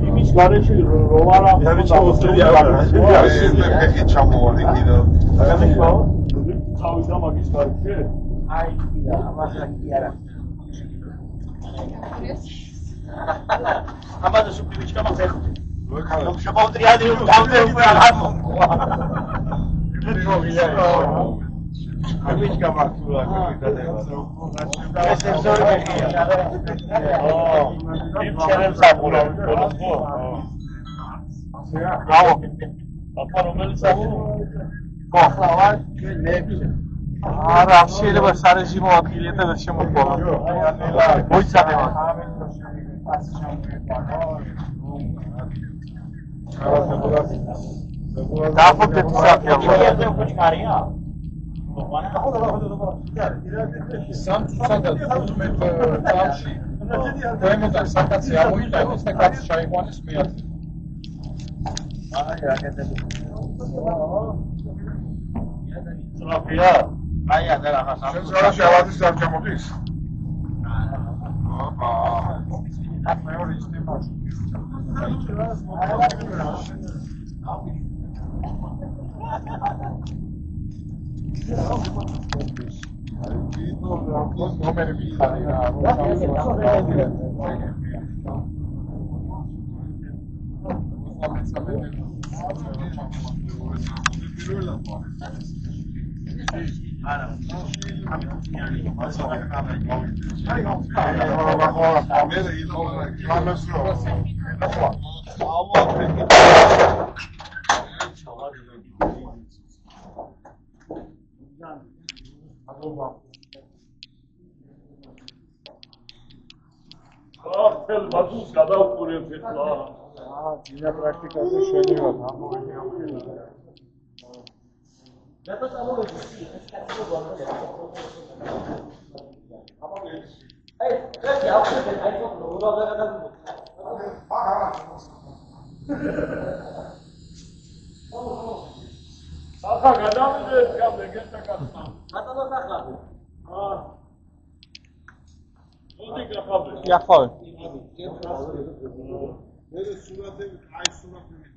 იმის გარეშე რომ არა თავის ამაგის გარეშე აი ამაზე კი არა ამაზე სუპრიმიჩკა მაგხეთი რომ შემოუტრიალი დავდე უკვე აღარ მომყვა ამიჩკა მაგხულა გადადება ეს ზორი მეხია იმ ჩერებს აბულა ბოლოსო ბრავო ახლა რომელი საბულა ახლა ვარ ლექსი არა შეიძლება სარეჟიმო ადგილიებად შემოყვანა მოიცადება დაფოთეთ საათია ხოჭკარია სამ წუთსა და 15 წამში ქვემოდან საკაცი ამოიყენეს და კაცი ჩაიყვანეს მეათე აი აკეთებს ტრაფია აი და რა ხარ სამ წუთში სამჭამოდის აბა მეორე ისტემა ახლა მაგის გადავყურებ ახლა ძინა პრაქტიკაზე შევიდეთ და წამოვედი აი რა ახლა აი რა ახლა გადავიდეთ კაბე გეტაკაცნა მატალო ნახავ მოდი გახავდე კი ახლავე მე სურათები აი სურათები